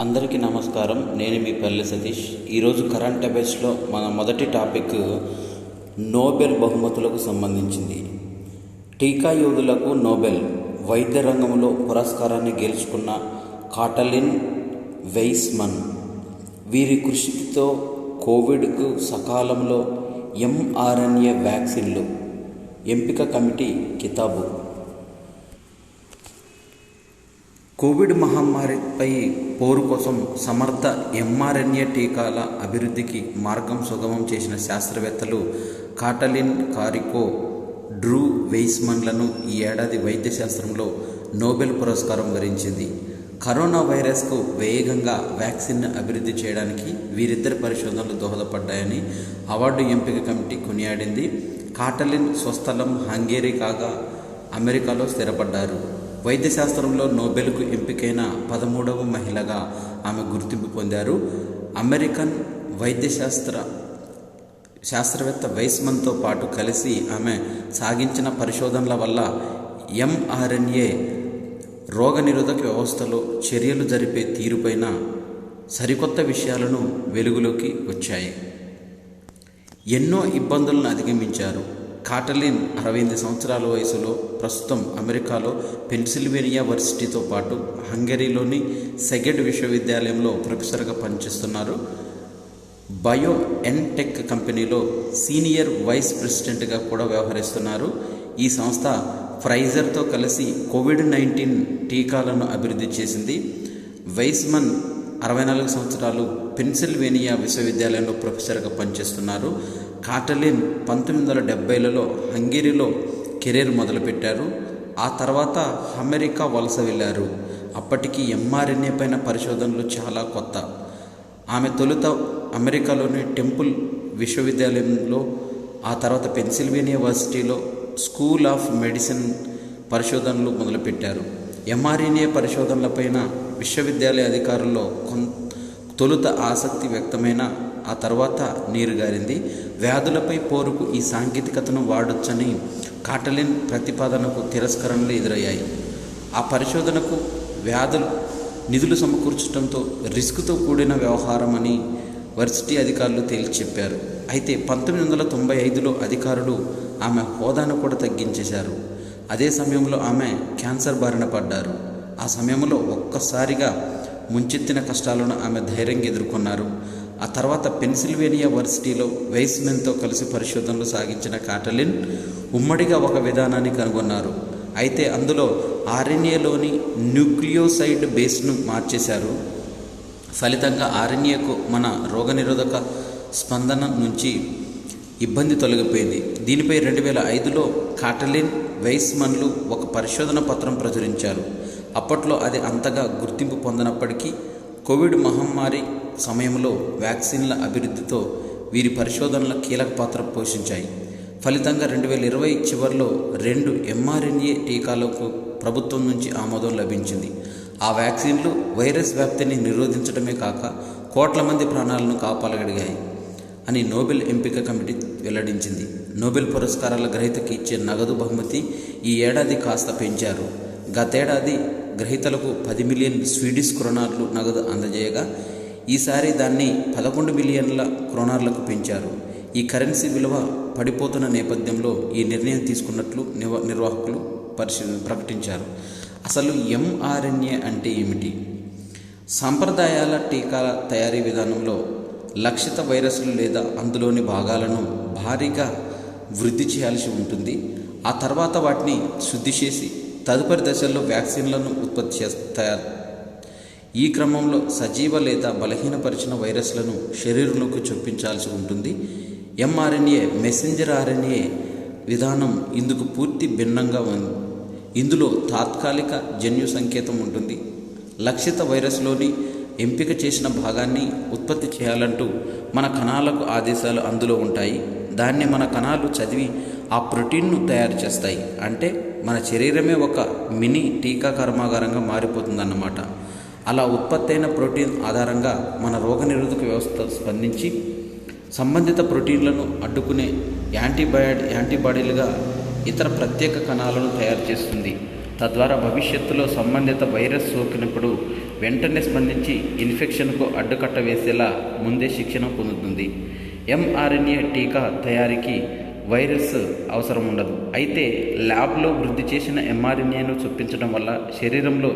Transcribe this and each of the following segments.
అందరికీ నమస్కారం. నేను మీ పల్లె సతీష్. ఈరోజు కరెంట్ అఫైర్స్లో మన మొదటి టాపిక్ నోబెల్ బహుమతులకు సంబంధించింది. టీకా యోధులకు నోబెల్ వైద్య రంగంలో పురస్కారాన్ని గెలుచుకున్న కాటలిన్ వెయిస్మన్. వీరి కృషితో కోవిడ్కు సకాలంలో mRNA వ్యాక్సిన్లు ఎంపిక కమిటీ కితాబు. కోవిడ్ మహమ్మారిపై పోరు కోసం సమర్థ mRNA టీకాల అభివృద్ధికి మార్గం సుగమం చేసిన శాస్త్రవేత్తలు కాటలిన్ కారికో, డ్రూ వెయిస్మన్లను ఈ ఏడాది వైద్య శాస్త్రంలో నోబెల్ పురస్కారం వరించింది. కరోనా వైరస్కు వేగంగా వ్యాక్సిన్ అభివృద్ధి చేయడానికి వీరిద్దరి పరిశోధనలు దోహదపడ్డాయని అవార్డు ఎంపిక కమిటీ కొనియాడింది. కాటలిన్ స్వస్థలం హంగేరీ కాగా అమెరికాలో స్థిరపడ్డారు. వైద్య శాస్త్రంలో నోబెల్కు ఎంపికైన 13వ మహిళగా ఆమె గుర్తింపు పొందారు. అమెరికన్ వైద్య శాస్త్రవేత్త వెయిస్మన్తో పాటు కలిసి ఆమె సాగించిన పరిశోధనల వల్ల mRNA రోగనిరోధక వ్యవస్థలో చర్యలు జరిపే తీరుపైన సరికొత్త విషయాలను వెలుగులోకి వచ్చాయి. ఎన్నో ఇబ్బందులను అధిగమించారు. కాటలిన్ 68 సంవత్సరాల వయసులో ప్రస్తుతం అమెరికాలో పెన్సిల్వేనియా వర్సిటీతో పాటు హంగరీలోని సెగెడ్ విశ్వవిద్యాలయంలో ప్రొఫెసర్గా పనిచేస్తున్నారు. బయోఎన్టెక్ కంపెనీలో సీనియర్ వైస్ ప్రెసిడెంట్గా కూడా వ్యవహరిస్తున్నారు. ఈ సంస్థ ఫైజర్తో కలిసి కోవిడ్-19 టీకాలను అభివృద్ధి చేసింది. వెయిస్మన్ 64 సంవత్సరాలు పెన్సిల్వేనియా విశ్వవిద్యాలయంలో ప్రొఫెసర్గా పనిచేస్తున్నారు. కాటలిన్ 1970లలో హంగేరీలో కెరీర్ మొదలుపెట్టారు. ఆ తర్వాత అమెరికా వలస వెళ్ళారు. అప్పటికి mRNA పైన పరిశోధనలు చాలా కొత్త. ఆమె తొలుత అమెరికాలోని టెంపుల్ విశ్వవిద్యాలయంలో, ఆ తర్వాత పెన్సిల్వేనియా వర్సిటీలో స్కూల్ ఆఫ్ మెడిసిన్ పరిశోధనలు మొదలుపెట్టారు. mRNA పరిశోధనలపైన విశ్వవిద్యాలయ అధికారుల్లో తొలుత ఆసక్తి వ్యక్తమైన ఆ తర్వాత నీరుగారింది. వ్యాధులపై పోరుకు ఈ సాంకేతికతను వాడొచ్చని కాటలిన్ ప్రతిపాదనకు తిరస్కరణలు ఎదురయ్యాయి. ఆ పరిశోధనకు నిధులు సమకూర్చడంతో రిస్క్తో కూడిన వ్యవహారం అని వర్సిటీ అధికారులు తేల్చి చెప్పారు. అయితే 1995లో అధికారులు ఆమె హోదాను కూడా తగ్గించేశారు. అదే సమయంలో ఆమె క్యాన్సర్ బారిన పడ్డారు. ఆ సమయంలో ఒక్కసారిగా ముంచెత్తిన కష్టాలను ఆమె ధైర్యంగా ఎదుర్కొన్నారు. ఆ తర్వాత పెన్సిల్వేనియా వర్సిటీలో వెయిస్మన్తో కలిసి పరిశోధనలు సాగించిన కాటలిన్ ఉమ్మడిగా ఒక విధానాన్ని కనుగొన్నారు. అయితే అందులో RNAలోని న్యూక్లియోసైడ్ బేస్ను మార్చేశారు. ఫలితంగా RNAకు మన రోగనిరోధక స్పందన నుంచి ఇబ్బంది తొలగిపోయింది. దీనిపై 2005లో కాటలిన్ వెయిస్మన్లు ఒక పరిశోధన పత్రం ప్రచురించారు. అప్పట్లో అది అంతగా గుర్తింపు పొందనప్పటికీ కోవిడ్ మహమ్మారి సమయంలో వ్యాక్సిన్ల అభివృద్ధితో వీరి పరిశోధనలు కీలక పాత్ర పోషించాయి. ఫలితంగా 2020 చివరిలో 2 mRNA టీకాలకు ప్రభుత్వం నుంచి ఆమోదం లభించింది. ఆ వ్యాక్సిన్లు వైరస్ వ్యాప్తిని నిరోధించడమే కాక కోట్ల మంది ప్రాణాలను కాపాడగలిగాయి అని నోబెల్ ఎంపిక కమిటీ వెల్లడించింది. నోబెల్ పురస్కారాల గ్రహీతకి ఇచ్చే నగదు బహుమతి ఈ ఏడాది కాస్త పెంచారు. గతేడాది గ్రహీతలకు 10 మిలియన్ స్వీడిష్ క్రోనార్లు నగదు అందజేయగా ఈసారి దాన్ని 11 మిలియన్ల క్రోనార్లకు పెంచారు. ఈ కరెన్సీ విలువ పడిపోతున్న నేపథ్యంలో ఈ నిర్ణయం తీసుకున్నట్లు నిర్వాహకులు ప్రకటించారు. అసలు mRNA అంటే ఏమిటి? సాంప్రదాయాల టీకాల తయారీ విధానంలో లక్షిత వైరస్లు లేదా అందులోని భాగాలను భారీగా వృద్ధి చేయాల్సి ఉంటుంది. ఆ తర్వాత వాటిని శుద్ధి చేసి తదుపరి దశల్లో వ్యాక్సిన్లను ఉత్పత్తి చేస్తారు. ఈ క్రమంలో సజీవ లేదా బలహీనపరిచిన వైరస్లను శరీరంలోకి చొప్పించాల్సి ఉంటుంది. mRNA మెసెంజర్ RNA విధానం ఇందుకు పూర్తి భిన్నంగా ఉంది. ఇందులో తాత్కాలిక జన్యు సంకేతం ఉంటుంది. లక్షిత వైరస్లోని ఎంపిక చేసిన భాగాన్ని ఉత్పత్తి చేయాలంటూ మన కణాలకు ఆదేశాలు అందులో ఉంటాయి. దాన్ని మన కణాలు చదివి ఆ ప్రోటీన్ను తయారు చేస్తాయి. అంటే మన శరీరమే ఒక మినీ టీకా కర్మాగారంగా మారిపోతుందన్నమాట. అలా ఉత్పత్తి అయిన ప్రోటీన్ ఆధారంగా మన రోగనిరోధక వ్యవస్థ స్పందించి సంబంధిత ప్రోటీన్లను అడ్డుకునే యాంటీబాడీలుగా ఇతర ప్రత్యేక కణాలను తయారు చేస్తుంది. తద్వారా భవిష్యత్తులో సంబంధిత వైరస్ సోకినప్పుడు వెంటనే స్పందించి ఇన్ఫెక్షన్కు అడ్డుకట్ట వేసేలా ముందే శిక్షణ పొందుతుంది. mRNA టీకా తయారీకి వైరస్ అవసరం ఉండదు. అయితే ల్యాబ్లో వృద్ధి చేసిన mRNAను చొప్పించడం వల్ల శరీరంలో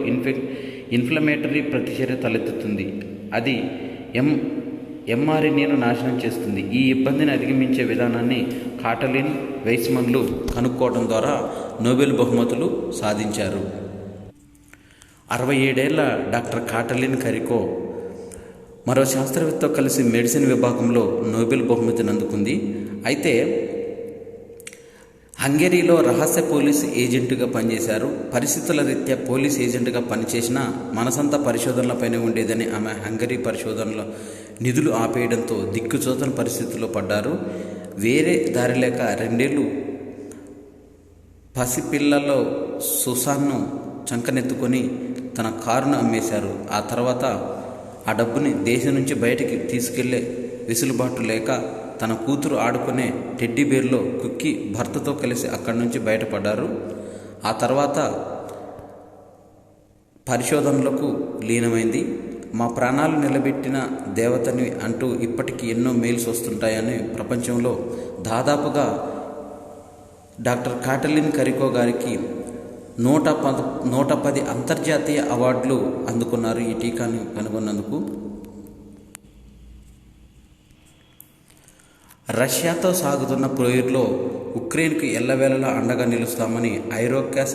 ఇన్ఫ్లమేటరీ ప్రతిచర్య తలెత్తుతుంది. అది mRNAను నాశనం చేస్తుంది. ఈ ఇబ్బందిని అధిగమించే విధానాన్ని కాటలిన్, వైస్మన్లు కనుక్కోవడం ద్వారా నోబెల్ బహుమతులు సాధించారు. 67 ఏళ్ల డాక్టర్ కాటలిన్ కరికో మరో శాస్త్రవేత్తతో కలిసి మెడిసిన్ విభాగంలో నోబెల్ బహుమతిని అందుకుంది. అయితే హంగరీలో రహస్య పోలీసు ఏజెంటుగా పనిచేశారు. పరిస్థితుల రీత్యా పోలీస్ ఏజెంట్గా పనిచేసిన మనసంతా పరిశోధనలపైనే ఉండేదని ఆమె హంగరీ పరిశోధనల నిధులు ఆపేయడంతో దిక్కుచోతని పరిస్థితుల్లో పడ్డారు. వేరే దారి లేక 2 ఏళ్ళు పసిపిల్లలో సుసాన్ను చంకనెత్తుకొని తన కారును అమ్మేశారు. ఆ తర్వాత ఆ డబ్బుని దేశం నుంచి బయటికి తీసుకెళ్లే వెసులుబాటు లేక తన కూతురు ఆడుకునే టెడ్డీ బేర్లో కుక్కి భర్తతో కలిసి అక్కడి నుంచి బయటపడ్డారు. ఆ తర్వాత పరిశోధనలకు లీనమైంది. మా ప్రాణాలు నిలబెట్టిన దేవతని అంటూ ఇప్పటికీ ఎన్నో మెయిల్స్ వస్తుంటాయని ప్రపంచంలో దాదాపుగా డాక్టర్ కాటలిన్ కరికో గారికి 110 అంతర్జాతీయ అవార్డులు అందుకున్నారు ఈ టీకాను కనుగొన్నందుకు. రష్యాతో సాగుతున్న పోరులో ఉక్రెయిన్కు ఎల్లవేళలా అండగా నిలుస్తామని ఐరోప్య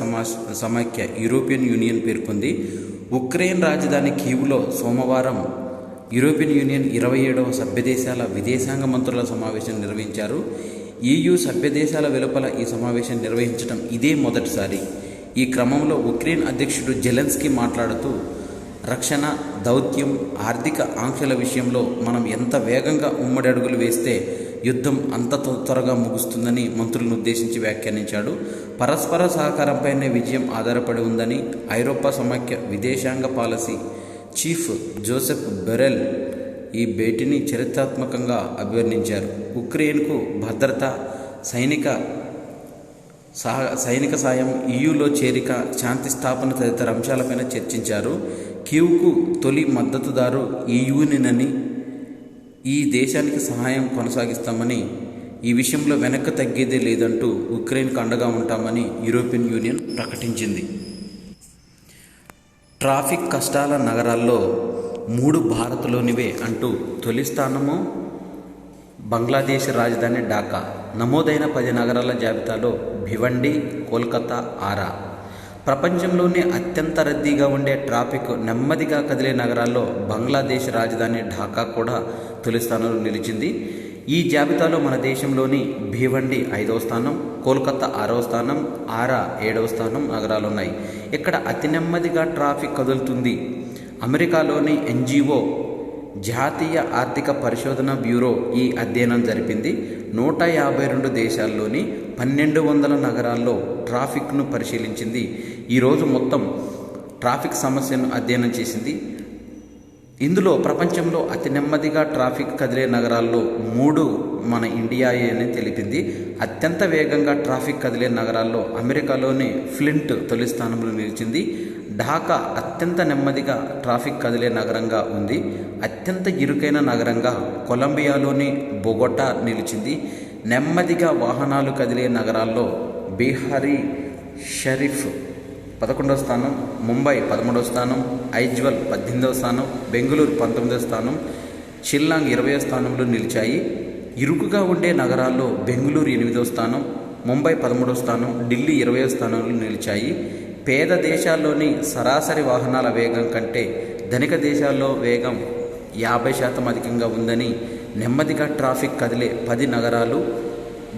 సమాఖ్య యూరోపియన్ యూనియన్ పేర్కొంది. ఉక్రెయిన్ రాజధాని కీవ్లో సోమవారం యూరోపియన్ యూనియన్ 27వ సభ్యదేశాల విదేశాంగ మంత్రుల సమావేశం నిర్వహించారు. EU సభ్యదేశాల వెలుపల ఈ సమావేశం నిర్వహించడం ఇదే మొదటిసారి. ఈ క్రమంలో ఉక్రెయిన్ అధ్యక్షుడు జెలెన్స్కీ మాట్లాడుతూ రక్షణ, దౌత్యం, ఆర్థిక ఆంక్షల విషయంలో మనం ఎంత వేగంగా ఉమ్మడి అడుగులు వేస్తే యుద్ధం అంత త్వరగా ముగుస్తుందని మంత్రులను ఉద్దేశించి వ్యాఖ్యానించాడు. పరస్పర సహకారంపైనే విజయం ఆధారపడి ఉందని ఐరోపా సమాఖ్య విదేశాంగ పాలసీ చీఫ్ జోసెఫ్ బెరెల్ ఈ భేటీని చరిత్రాత్మకంగా అభివర్ణించారు. ఉక్రెయిన్కు భద్రత, సైనిక సాయం, EUలో చేరిక, శాంతి స్థాపన తదితర అంశాలపైన చర్చించారు. కీవ్కు తొలి మద్దతుదారు EUనేనని, ఈ దేశానికి సహాయం కొనసాగిస్తామని, ఈ విషయంలో వెనక్కి తగ్గేదే లేదంటూ ఉక్రెయిన్కు అండగా ఉంటామని యూరోపియన్ యూనియన్ ప్రకటించింది. ట్రాఫిక్ కష్టాల నగరాల్లో 3 భారత్లోనివే అంటూ తొలి స్థానము బంగ్లాదేశ్ రాజధాని ఢాకా. నమోదైన 10 నగరాల జాబితాలో భివండి, కోల్కతా, ఆరా. ప్రపంచంలోనే అత్యంత రద్దీగా ఉండే ట్రాఫిక్ నెమ్మదిగా కదిలే నగరాల్లో బంగ్లాదేశ్ రాజధాని ఢాకా కూడా తొలి స్థానంలో నిలిచింది. ఈ జాబితాలో మన దేశంలోని భివండి 5వ స్థానం, కోల్కతా 6వ స్థానం, ఆరా 7వ స్థానం నగరాలున్నాయి. ఇక్కడ అతి నెమ్మదిగా ట్రాఫిక్ కదులుతుంది. అమెరికాలోని NGO జాతీయ ఆర్థిక పరిశోధన బ్యూరో ఈ అధ్యయనం జరిపింది. 152 దేశాల్లోని 1200 నగరాల్లో ట్రాఫిక్ను పరిశీలించింది. ఈరోజు మొత్తం ట్రాఫిక్ సమస్యను అధ్యయనం చేసింది. ఇందులో ప్రపంచంలో అతి నెమ్మదిగా ట్రాఫిక్ కదిలే నగరాల్లో 3 మన ఇండియాయే అని తెలిపింది. అత్యంత వేగంగా ట్రాఫిక్ కదిలే నగరాల్లో అమెరికాలోని ఫ్లింట్ తొలి స్థానంలో నిలిచింది. ఢాకా అత్యంత నెమ్మదిగా ట్రాఫిక్ కదిలే నగరంగా ఉంది. అత్యంత ఇరుకైన నగరంగా కొలంబియాలోని బొగొటా నిలిచింది. నెమ్మదిగా వాహనాలు కదిలే నగరాల్లో బీహారీ షరీఫ్ 11వ స్థానం, ముంబై 13వ స్థానం, ఐజ్వాల్ 18వ స్థానం, బెంగళూరు 19వ స్థానం, షిల్లాంగ్ 20వ స్థానంలో నిలిచాయి. ఇరుకుగా ఉండే నగరాల్లో బెంగళూరు 8వ స్థానం, ముంబై 13వ స్థానం, ఢిల్లీ 20వ స్థానంలో నిలిచాయి. పేద దేశాల్లోని సరాసరి వాహనాల వేగం కంటే ధనిక దేశాల్లో వేగం 50% అధికంగా ఉందని, నెమ్మదిగా ట్రాఫిక్ కదిలే 10 నగరాలు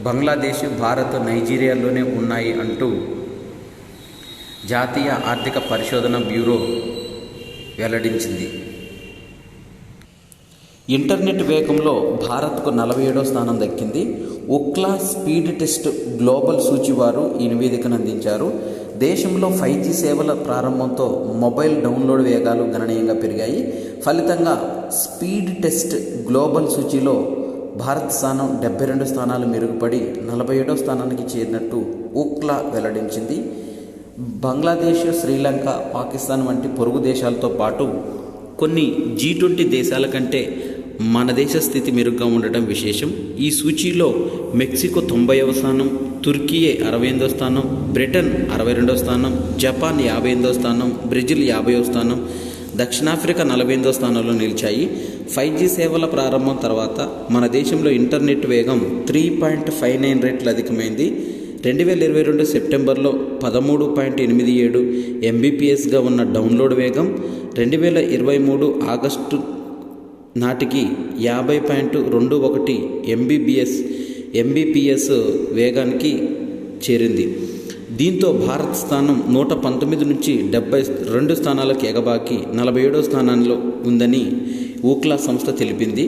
బంగ్లాదేశ్, భారత్, నైజీరియాలోనే ఉన్నాయి అంటూ జాతీయ ఆర్థిక పరిశోధన బ్యూరో వెల్లడించింది. ఇంటర్నెట్ వేగంలో భారత్కు 47వ స్థానం దక్కింది. ఓక్లా స్పీడ్ టెస్ట్ గ్లోబల్ సూచి వారు ఈ నివేదికను అందించారు. దేశంలో 5G సేవల ప్రారంభంతో మొబైల్ డౌన్లోడ్ వేగాలు గణనీయంగా పెరిగాయి. ఫలితంగా స్పీడ్ టెస్ట్ గ్లోబల్ సూచీలో భారత్ స్థానం 72 స్థానాలు మెరుగుపడి 47వ స్థానానికి చేరినట్టు ఓక్లా వెల్లడించింది. బంగ్లాదేశ్, శ్రీలంక, పాకిస్తాన్ వంటి పొరుగు దేశాలతో పాటు కొన్ని G20 దేశాల కంటే మన దేశ స్థితి మెరుగ్గా ఉండటం విశేషం. ఈ సూచీలో మెక్సికో 90వ స్థానం, తుర్కీ 68వ స్థానం, బ్రిటన్ 62వ స్థానం, జపాన్ 58వ స్థానం, బ్రెజిల్ 50వ స్థానం, దక్షిణాఫ్రికా 48వ స్థానంలో నిలిచాయి. 5G సేవల ప్రారంభం తర్వాత మన దేశంలో ఇంటర్నెట్ వేగం 3.59 రెట్లు అధికమైంది. 2022 సెప్టెంబర్లో 13.87 MBPSగా ఉన్న డౌన్లోడ్ వేగం 2023 ఆగస్టు నాటికి 50.21 MBPS వేగానికి చేరింది. దీంతో భారత్ స్థానం 119 నుంచి 72 స్థానాలకు ఎగబాకి 47వ స్థానంలో ఉందని ఊక్లా సంస్థ తెలిపింది.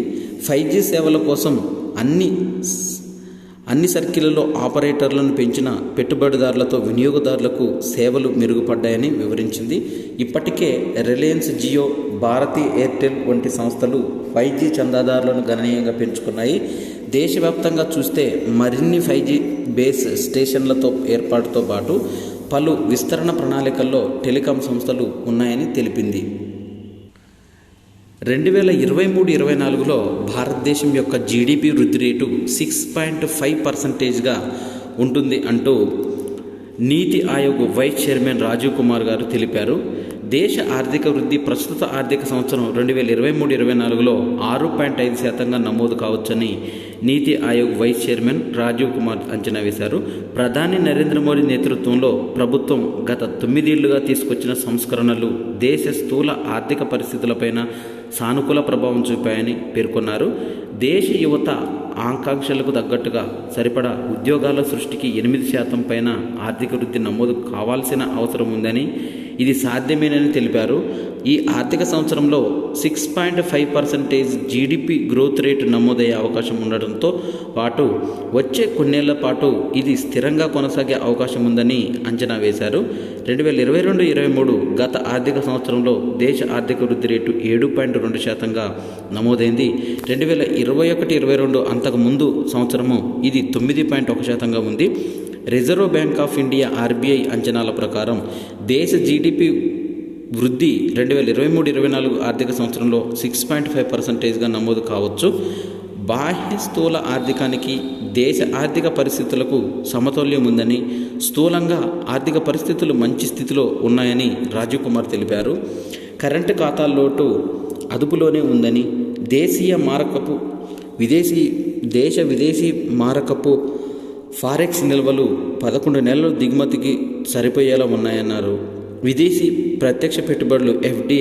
5G సేవల కోసం అన్ని సర్కిళ్లలో ఆపరేటర్లను పెంచిన పెట్టుబడిదారులతో వినియోగదారులకు సేవలు మెరుగుపడ్డాయని వివరించింది. ఇప్పటికే రిలయన్స్ జియో, భారతీ ఎయిర్టెల్ వంటి సంస్థలు 5G చందాదారులను గణనీయంగా పెంచుకున్నాయి. దేశవ్యాప్తంగా చూస్తే మరిన్ని 5G బేస్ స్టేషన్లతో ఏర్పాటుతో పాటు పలు విస్తరణ ప్రణాళికల్లో టెలికాం సంస్థలు ఉన్నాయని తెలిపింది. 2023-24లో భారతదేశం యొక్క జీడిపి వృద్ధి రేటు 6.5% ఉంటుంది అంటూ నీతి ఆయోగ్ వైస్ చైర్మన్ రాజీవ్ కుమార్ గారు తెలిపారు. దేశ ఆర్థిక వృద్ధి ప్రస్తుత ఆర్థిక సంవత్సరం 2023-24లో 6.5% నమోదు కావచ్చని నీతి ఆయోగ్ వైస్ చైర్మన్ రాజీవ్ కుమార్ అంచనా వేశారు. ప్రధాని నరేంద్ర మోడీ నేతృత్వంలో ప్రభుత్వం గత 9 ఏళ్లుగా తీసుకొచ్చిన సంస్కరణలు దేశ స్థూల ఆర్థిక పరిస్థితులపైన సానుకూల ప్రభావం చూపాయని పేర్కొన్నారు. దేశ యువత ఆకాంక్షలకు తగ్గట్టుగా సరిపడా ఉద్యోగాల సృష్టికి 8% పైన ఆర్థిక వృద్ధి నమోదు కావాల్సిన అవసరం ఉందని, ఇది సాధ్యమేనని తెలిపారు. ఈ ఆర్థిక సంవత్సరంలో 6.5% జీడిపి గ్రోత్ రేటు నమోదయ్యే అవకాశం ఉండడంతో పాటు వచ్చే కొన్నేళ్ల పాటు ఇది స్థిరంగా కొనసాగే అవకాశం ఉందని అంచనా వేశారు. 2022-23 గత ఆర్థిక సంవత్సరంలో దేశ ఆర్థిక వృద్ధి రేటు 7.2%గా నమోదైంది. 2021-22 అంతకు ముందు సంవత్సరము ఇది 9.1%గా ఉంది. Reserve bank of India RBI అంచనాల ప్రకారం దేశ జీడిపి వృద్ధి 2023-24 ఆర్థిక సంవత్సరంలో 6.5%గా నమోదు కావచ్చు. బాహ్య స్థూల ఆర్థికానికి దేశ ఆర్థిక పరిస్థితులకు సమతుల్యం ఉందని, స్థూలంగా ఆర్థిక పరిస్థితులు మంచి స్థితిలో ఉన్నాయని రాజీవ్ కుమార్ తెలిపారు. కరెంటు ఖాతాల లోటు అదుపులోనే ఉందని, విదేశీ మారకపు ఫారెక్స్ నిల్వలు 11 నెలలు దిగుమతికి సరిపోయేలా ఉన్నాయన్నారు. విదేశీ ప్రత్యక్ష పెట్టుబడులు FDI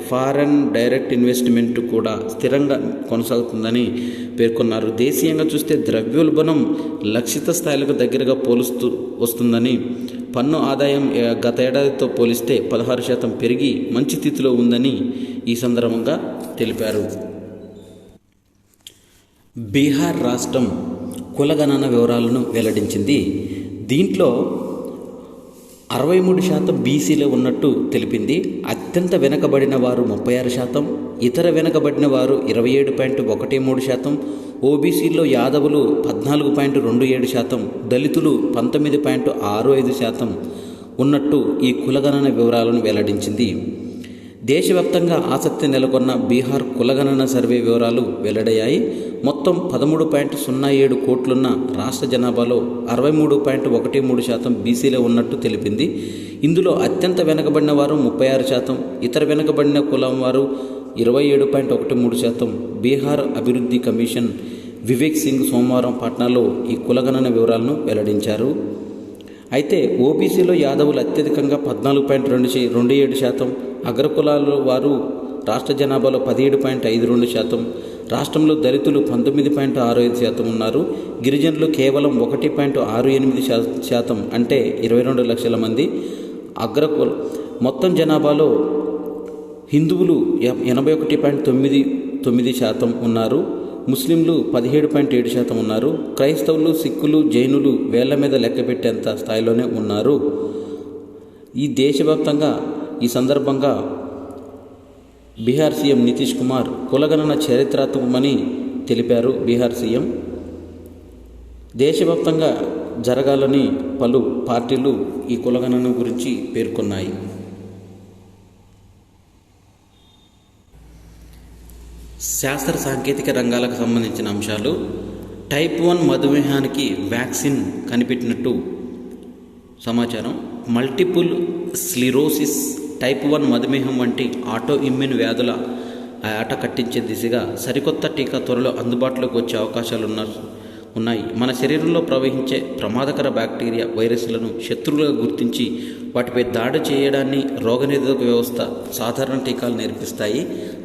ఫారెన్ డైరెక్ట్ ఇన్వెస్ట్మెంట్ కూడా స్థిరంగా కొనసాగుతుందని పేర్కొన్నారు. దేశీయంగా చూస్తే ద్రవ్యోల్బణం లక్షిత స్థాయిలకు దగ్గరగా వస్తుందని, పన్ను ఆదాయం గత ఏడాదితో పోలిస్తే 16% పెరిగి మంచి స్థితిలో ఉందని ఈ సందర్భంగా తెలిపారు. బీహార్ రాష్ట్రం కులగణన వివరాలను వెల్లడించింది. దీంట్లో 63% బీసీలో ఉన్నట్టు తెలిపింది. అత్యంత వెనుకబడిన వారు 36%, ఇతర వెనుకబడిన వారు 27.13%, ఓబీసీలో యాదవులు 14.27%, దళితులు 19.65% ఉన్నట్టు ఈ కులగణన వివరాలను వెల్లడించింది. దేశవ్యాప్తంగా ఆసక్తి నెలకొన్న బీహార్ కులగణన సర్వే వివరాలు వెల్లడయ్యాయి. మొత్తం 13.07 కోట్లున్న రాష్ట్ర జనాభాలో 63.13% బీసీలో ఉన్నట్టు తెలిపింది. ఇందులో అత్యంత వెనుకబడిన వారు 36%, ఇతర వెనుకబడిన కులం వారు 27.13%. బీహార్ అభివృద్ధి కమిషన్ వివేక్ సింగ్ సోమవారం పాట్నాలో ఈ కులగణన వివరాలను వెల్లడించారు. అయితే ఓబీసీలో యాదవులు అత్యధికంగా 14.27%, అగ్రకులాల వారు రాష్ట్ర జనాభాలో 17.52%, రాష్ట్రంలో దళితులు 19.65% ఉన్నారు. గిరిజనులు కేవలం 1.68% అంటే 22 లక్షల మంది. మొత్తం జనాభాలో హిందువులు 81.99% ఉన్నారు. ముస్లింలు 17.7% ఉన్నారు. క్రైస్తవులు, సిక్కులు, జైనులు వేళ్ల మీద లెక్కపెట్టేంత స్థాయిలోనే ఉన్నారు. ఈ దేశవ్యాప్తంగా ఈ సందర్భంగా బీహార్ సీఎం నితీష్ కుమార్ కులగణన చరిత్రాత్మకమని తెలిపారు. బీహార్ సీఎం దేశవ్యాప్తంగా జరగాలని పలు పార్టీలు ఈ కులగణన గురించి పేర్కొన్నాయి. శాస్త్ర సాంకేతిక రంగాలకు సంబంధించిన అంశాలు. టైప్ 1 మధుమేహానికి వ్యాక్సిన్ కనిపెట్టినట్టు సమాచారం. మల్టిపుల్ స్క్లెరోసిస్, టైప్ 1 మధుమేహం వంటి ఆటో ఇమ్యూన్ వ్యాధుల ఆట కట్టించే దిశగా సరికొత్త టీకా త్వరలో అందుబాటులోకి వచ్చే అవకాశాలు ఉన్నాయి. మన శరీరంలో ప్రవహించే ప్రమాదకర బ్యాక్టీరియా, వైరస్లను శత్రువులుగా గుర్తించి వాటిపై దాడి చేయడాన్ని రోగనిరోధక వ్యవస్థ సాధారణ టీకాలు నేర్పిస్తాయి.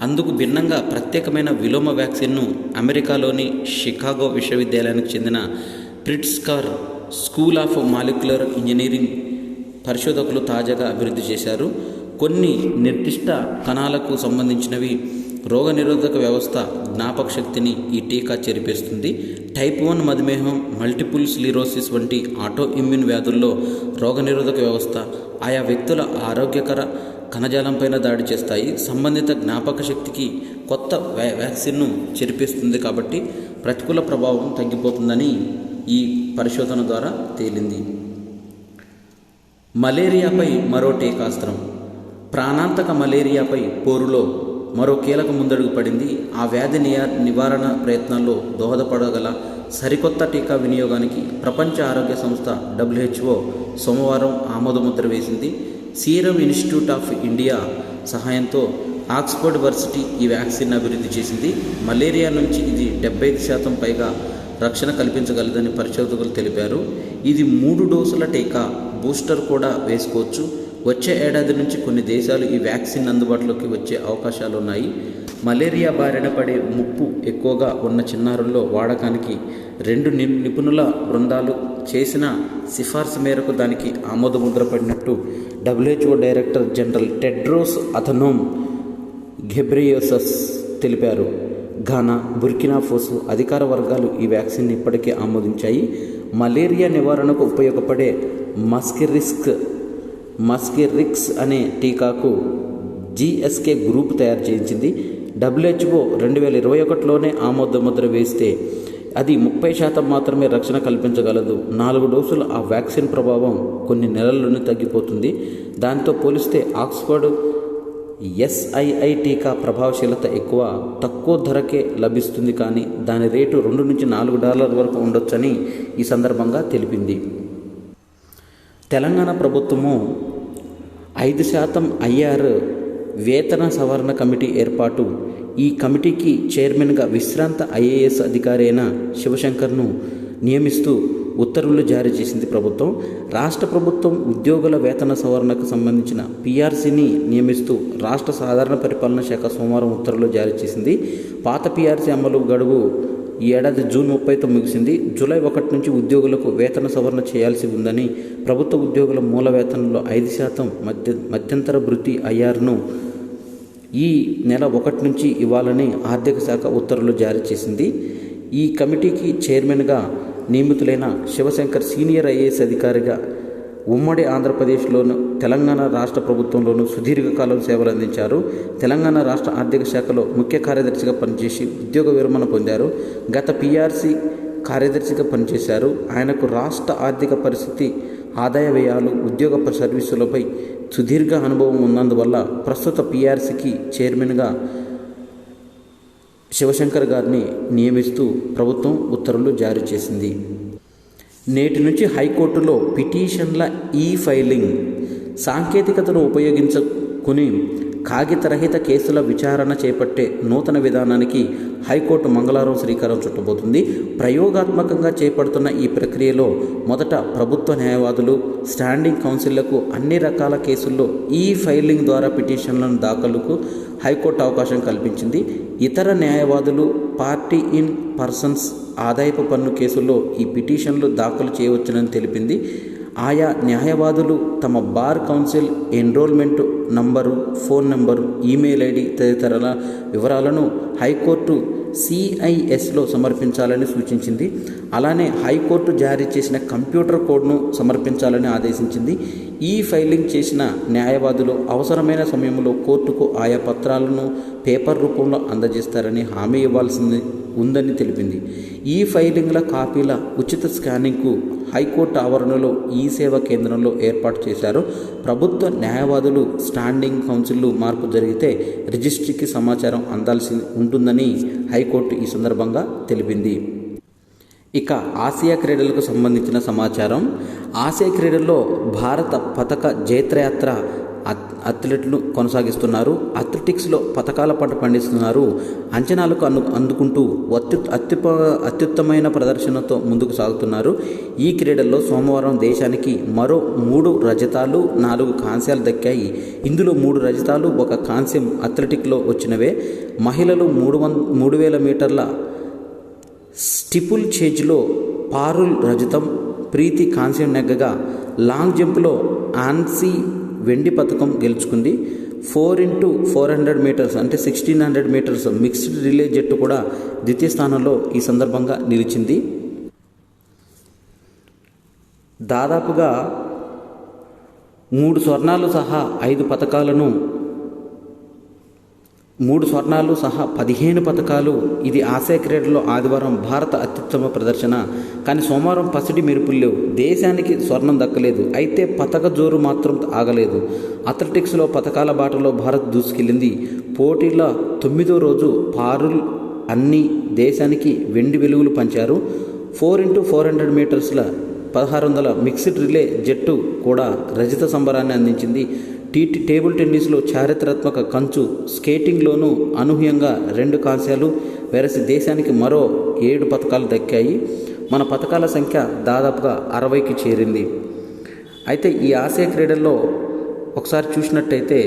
అందుకు భిన్నంగా ప్రత్యేకమైన విలోమ వ్యాక్సిన్ను అమెరికాలోని షికాగో విశ్వవిద్యాలయానికి చెందిన ప్రిట్స్కర్ స్కూల్ ఆఫ్ మాలిక్యులర్ ఇంజనీరింగ్ పరిశోధకులు తాజాగా అభివృద్ధి చేశారు. కొన్ని నిర్దిష్ట కణాలకు సంబంధించినవి రోగనిరోధక వ్యవస్థ జ్ఞాపక శక్తిని ఈ టీకా చెరిపేస్తుంది. టైప్ 1 మధుమేహం, మల్టిపుల్ స్క్లెరోసిస్ వంటి ఆటో ఇమ్యూన్ వ్యాధుల్లో రోగనిరోధక వ్యవస్థ ఆయా వ్యక్తుల ఆరోగ్యకర కణజాలంపైన దాడి చేస్తాయి. సంబంధిత జ్ఞాపక శక్తికి కొత్త వ్యాక్సిన్ను చెరిపేస్తుంది కాబట్టి ప్రతికూల ప్రభావం తగ్గిపోతుందని ఈ పరిశోధన ద్వారా తేలింది. మలేరియాపై మరో టీకాస్త్రం. ప్రాణాంతక మలేరియాపై పోరులో మరో కీలక ముందడుగు పడింది. ఆ వ్యాధి నివారణ ప్రయత్నాల్లో దోహదపడగల సరికొత్త టీకా వినియోగానికి ప్రపంచ ఆరోగ్య సంస్థ WHO సోమవారం ఆమోదముద్ర వేసింది. సీరం ఇన్స్టిట్యూట్ ఆఫ్ ఇండియా సహాయంతో ఆక్స్ఫర్డ్ వర్సిటీ ఈ వ్యాక్సిన్ అభివృద్ధి చేసింది. మలేరియా నుంచి ఇది 75% పైగా రక్షణ కల్పించగలదని పరిశోధకులు తెలిపారు. ఇది 3 డోసుల టీకా, బూస్టర్ కూడా వేసుకోవచ్చు. వచ్చే ఏడాది నుంచి కొన్ని దేశాలు ఈ వ్యాక్సిన్ అందుబాటులోకి వచ్చే అవకాశాలు ఉన్నాయి. మలేరియా బారిన పడే ముప్పు ఎక్కువగా ఉన్న చిన్నారుల్లో వాడకానికి 2 నిపుణుల బృందాలు చేసిన సిఫార్సు మేరకు దానికి ఆమోదముద్ర పడినట్టు WHO director general Tedros Adhanom Ghebreyesus తెలిపారు. ఘానా, బుర్కినా ఫాసో అధికార వర్గాలు ఈ వ్యాక్సిన్ ఇప్పటికే ఆమోదించాయి. మలేరియా నివారణకు ఉపయోగపడే మస్కిరిక్స్ అనే టీకాకు GSK గ్రూప్ తయారు చేయించింది. WHO 2021లోనే ఆమోదముద్ర వేస్తే అది 30% మాత్రమే రక్షణ కల్పించగలదు. 4 డోసులు ఆ వ్యాక్సిన్ ప్రభావం కొన్ని నెలల్లోనే తగ్గిపోతుంది. దాంతో పోలిస్తే ఆక్స్ఫర్డ్ SII టీకా ప్రభావశీలత ఎక్కువ, తక్కువ ధరకే లభిస్తుంది. కానీ దాని రేటు $2 నుంచి $4 వరకు ఉండొచ్చని ఈ సందర్భంగా తెలిపింది. తెలంగాణ ప్రభుత్వము 5% IR వేతన సవరణ కమిటీ ఏర్పాటు. ఈ కమిటీకి చైర్మన్గా విశ్రాంత IAS అధికారి అయిన శివశంకర్ను నియమిస్తూ ఉత్తర్వులు జారీ చేసింది ప్రభుత్వం. రాష్ట్ర ప్రభుత్వం ఉద్యోగుల వేతన సవరణకు సంబంధించిన PRCని నియమిస్తూ రాష్ట్ర సాధారణ పరిపాలన శాఖ సోమవారం ఉత్తర్వులు జారీ చేసింది. పాత PRC అమలు గడువు ఈ ఏడాది జూన్ 30తో ముగిసింది. జూలై 1 నుంచి ఉద్యోగులకు వేతన సవరణ చేయాల్సి ఉందని, ప్రభుత్వ ఉద్యోగుల మూల వేతనంలో 5% మధ్యంతర భృతి IRను ఈ నెల 1 నుంచి ఇవ్వాలని ఆర్థిక శాఖ ఉత్తర్వులు జారీ చేసింది. ఈ కమిటీకి చైర్మన్గా నియమితులైన శివశంకర్ సీనియర్ IAS అధికారిగా ఉమ్మడి ఆంధ్రప్రదేశ్లోను, తెలంగాణ రాష్ట్ర ప్రభుత్వంలోనూ సుదీర్ఘకాలం సేవలు అందించారు. తెలంగాణ రాష్ట్ర ఆర్థిక శాఖలో ముఖ్య కార్యదర్శిగా పనిచేసి ఉద్యోగ విరమణ పొందారు. గత PRC కార్యదర్శిగా పనిచేశారు. ఆయనకు రాష్ట్ర ఆర్థిక పరిస్థితి, ఆదాయ వ్యయాలు, ఉద్యోగ సర్వీసులపై సుదీర్ఘ అనుభవం ఉన్నందువల్ల ప్రస్తుత PRCకి చైర్మన్గా శివశంకర్ గారిని నియమిస్తూ ప్రభుత్వం ఉత్తర్వులు జారీ చేసింది. నేటి నుంచి హైకోర్టులో పిటిషన్ల ఫైలింగ్. సాంకేతికతను ఉపయోగించుకుని కాగితరహిత కేసుల విచారణ చేపట్టే నూతన విధానానికి హైకోర్టు మంగళవారం శ్రీకారం చుట్టబోతుంది. ప్రయోగాత్మకంగా చేపడుతున్న ఈ ప్రక్రియలో మొదట ప్రభుత్వ న్యాయవాదులు, స్టాండింగ్ కౌన్సిళ్లకు అన్ని రకాల కేసుల్లో ఫైలింగ్ ద్వారా పిటిషన్లను దాఖలుకు హైకోర్టు అవకాశం కల్పించింది. ఇతర న్యాయవాదులు, పార్టీ ఇన్ పర్సన్స్ ఆదాయపు పన్ను కేసుల్లో ఈ పిటిషన్లు దాఖలు చేయవచ్చునని తెలిపింది. ఆయా న్యాయవాదులు తమ bar council enrolment number, phone number, email ID తదితర వివరాలను హైకోర్టు CISలో సమర్పించాలని సూచించింది. అలానే హైకోర్టు జారీ చేసిన కంప్యూటర్ కోడ్ను సమర్పించాలని ఆదేశించింది. ఫైలింగ్ చేసిన న్యాయవాదులు అవసరమైన సమయంలో కోర్టుకు ఆయా పత్రాలను పేపర్ రూపంలో అందజేస్తారని హామీ ఇవ్వాల్సింది ఉందని తెలిపింది. ఈ ఫైలింగ్ల కాపీల ఉచిత స్కానింగ్కు హైకోర్టు ఆవరణలో ఈ సేవా కేంద్రంలో ఏర్పాటు చేశారు. ప్రభుత్వ న్యాయవాదులు స్టాండింగ్ కౌన్సిల్లో మార్పు జరిగితే రిజిస్ట్రీకి సమాచారం అందాల్సి ఉంటుందని హైకోర్టు ఈ సందర్భంగా తెలిపింది. ఇక ఆసియా క్రీడలకు సంబంధించిన సమాచారం. ఆసియా క్రీడల్లో భారత పతక జైత్రయాత్ర అథ్లెట్లు కొనసాగిస్తున్నారు. అథ్లెటిక్స్లో పతకాల పంట పండిస్తున్నారు. అంచనాలకు అందుకుంటూ అత్యుత్తమైన ప్రదర్శనతో ముందుకు సాగుతున్నారు. ఈ క్రీడల్లో సోమవారం దేశానికి మరో 3 రజతాలు 4 కాంస్యాలు దక్కాయి. ఇందులో 3 రజతాలు 1 కాంస్యం అథ్లెటిక్లో వచ్చినవే. మహిళలు 3000 మీటర్ల స్టిపుల్ చేజ్లో పారుల్ రజతం, ప్రీతి కాంస్యం నెగ్గగా లాంగ్ జంప్లో ఆన్సీ వెండి పథకం గెలుచుకుంది. 4x400 మీటర్స్ అంటే 1600 మీటర్స్ మిక్స్డ్ రిలే జట్టు కూడా ద్వితీయ స్థానంలో ఈ సందర్భంగా నిలిచింది. దాదాపుగా 3 స్వర్ణాలు సహా 5 పథకాలను 3 స్వర్ణాలు సహా 15 పథకాలు. ఇది ఆసియా క్రీడల్లో ఆదివారం భారత అత్యుత్తమ ప్రదర్శన. కానీ సోమవారం పసిడి మెరుపులు లేవు. దేశానికి స్వర్ణం దక్కలేదు. అయితే పతక జోరు మాత్రం ఆగలేదు. అథ్లెటిక్స్లో పతకాల బాటలో భారత్ దూసుకెళ్లింది. పోటీల 9వ రోజు పారుల్ అన్ని దేశానికి వెండి వెలుగులు పంచారు. 4x400 మీటర్స్ల 1600 మిక్స్డ్ రిలే జట్టు కూడా రజత సంబరాన్ని అందించింది. టేబుల్ టెన్నిస్లో చారిత్రాత్మక కంచు, స్కేటింగ్లోనూ అనూహ్యంగా 2 కాంస్యాలు వెరసి దేశానికి మరో 7 పతకాలు దక్కాయి. మన పతకాల సంఖ్య దాదాపుగా 60కి చేరింది. అయితే ఈ ఆసియా క్రీడల్లో ఒకసారి చూసినట్టయితే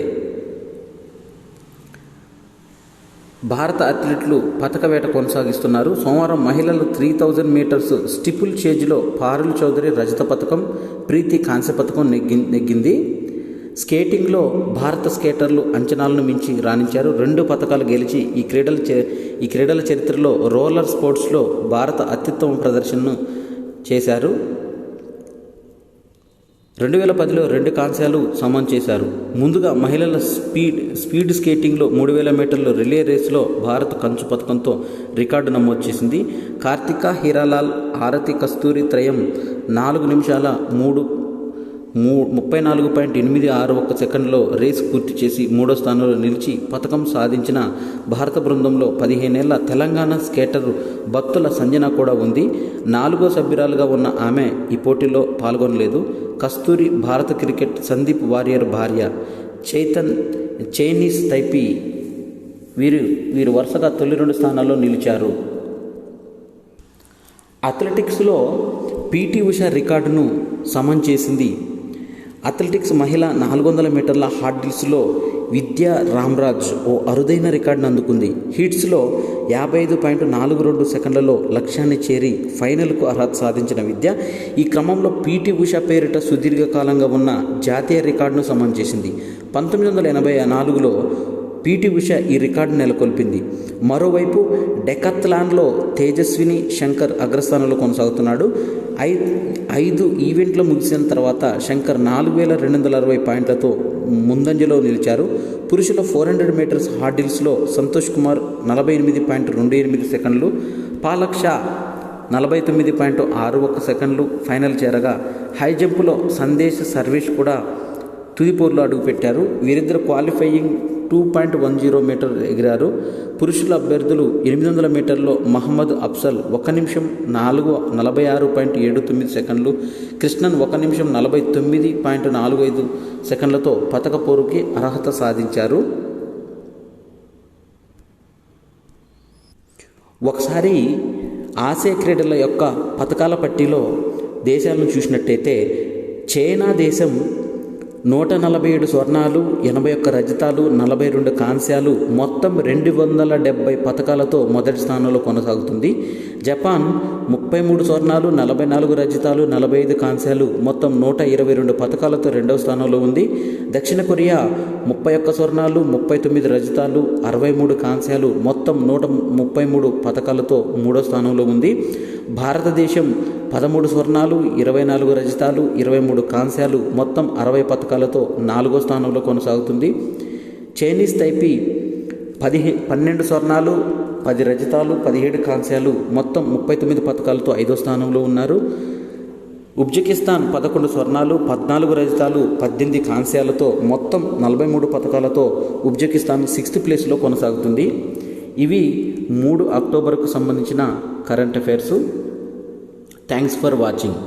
భారత అథ్లెట్లు పతక వేట కొనసాగిస్తున్నారు. సోమవారం మహిళలు 3000 మీటర్స్ స్టిపుల్ చేజ్లో పారుల్ చౌదరి రజత పథకం, ప్రీతి కాంస్య పథకం నెగ్గింది. స్కేటింగ్లో భారత స్కేటర్లు అంచనాలను మించి రాణించారు. 2 పతకాలు గెలిచి ఈ క్రీడల చరిత్రలో రోలర్ స్పోర్ట్స్లో భారత అత్యుత్తమ ప్రదర్శనను చేశారు. 2010లో 2 కాంస్యాలు సమన్ చేశారు. ముందుగా మహిళల స్పీడ్ స్కేటింగ్లో 3000 మీటర్ల రిలే రేసులో భారత్ కంచు పథకంతో రికార్డు నమోదు చేసింది. కార్తిక, హీరాలాల్, ఆరతి కస్తూరి త్రయం 4 నిమిషాల 34.861 సెకండ్లో రేసు పూర్తి చేసి 3వ స్థానంలో నిలిచి పథకం సాధించిన భారత బృందంలో 15 ఏళ్ల తెలంగాణ స్కేటర్ భక్తుల సంజన కూడా ఉంది. 4వ సభ్యురాలుగా ఉన్న ఆమె ఈ పోటీలో పాల్గొనలేదు. కస్తూరి భారత క్రికెట్ సందీప్ వారియర్ భార్య. చైనీస్ తైపీ వీరు వరుసగా తొలి 2 స్థానాల్లో నిలిచారు. అథ్లెటిక్స్లో పీటీ ఉషా రికార్డును సమన్ చేసింది. అథ్లెటిక్స్ మహిళ 400 మీటర్ల హార్డిల్స్లో విద్యా రామ్రాజ్ ఓ అరుదైన రికార్డును అందుకుంది. హీట్స్లో 55.42 సెకండ్లలో లక్ష్యాన్ని చేరి ఫైనల్కు అర్హత సాధించిన విద్య ఈ క్రమంలో పీటీ ఉషా పేరిట సుదీర్ఘకాలంగా ఉన్న జాతీయ రికార్డును సమన్ చేసింది. 1984లో పీటీ ఉషా ఈ రికార్డు నెలకొల్పింది. మరోవైపు డెకాథ్లాన్లో తేజస్విని శంకర్ అగ్రస్థానంలో కొనసాగుతున్నాడు. 5 ఈవెంట్లు ముగిసిన తర్వాత శంకర్ 4260 పాయింట్లతో ముందంజలో నిలిచారు. పురుషుల 400 మీటర్స్ హార్డిల్స్లో సంతోష్ కుమార్ 48.28 సెకండ్లు, పాలక్ షా 49.61 సెకండ్లు ఫైనల్ చేరగా హై జంప్లో సందేశ్ సర్వేష్ కూడా తుదిపోరులో అడుగుపెట్టారు. వీరిద్దరు క్వాలిఫైయింగ్ 2.10 మీటర్ ఎగిరారు. పురుషుల అభ్యర్థులు 800 మీటర్లో మహమ్మద్ అఫ్జల్ 1 నిమిషం 46.79 సెకండ్లు, కృష్ణన్ 1 నిమిషం 49.45 సెకండ్లతో పతక పోరుకి అర్హత సాధించారు. ఒకసారి ఆసియా క్రీడల యొక్క పతకాల పట్టీలో దేశాలను చూసినట్టయితే చైనా దేశం 147 స్వర్ణాలు, 81 రజతాలు, 42 కాంస్యాలు, మొత్తం 270 పతకాలతో మొదటి స్థానంలో కొనసాగుతుంది. జపాన్ 33 స్వర్ణాలు, 44 రజతాలు, 45 కాంస్యాలు, మొత్తం 122 పతకాలతో 2వ స్థానంలో ఉంది. దక్షిణ కొరియా 31 స్వర్ణాలు, 39 రజతాలు, 63 కాంస్యాలు, మొత్తం 133 పతకాలతో 3వ స్థానంలో ఉంది. భారతదేశం 13 స్వర్ణాలు, 24 రజతాలు, 23 కాంస్యాలు, మొత్తం 60 పతకాలతో 4వ స్థానంలో కొనసాగుతుంది. చైనీస్ తైపీ 12 స్వర్ణాలు, 10 రజతాలు, 17 కాంస్యాలు, మొత్తం 39 పథకాలతో 5వ స్థానంలో ఉన్నారు. ఉజ్బెకిస్తాన్ 11 స్వర్ణాలు, 14 రజతాలు, 18 కాంస్యాలతో మొత్తం 43 పథకాలతో ఉజ్బెకిస్తాన్ 6th ప్లేస్లో కొనసాగుతుంది. ఇవి 3 అక్టోబర్కు సంబంధించిన current affairs. Thanks for watching.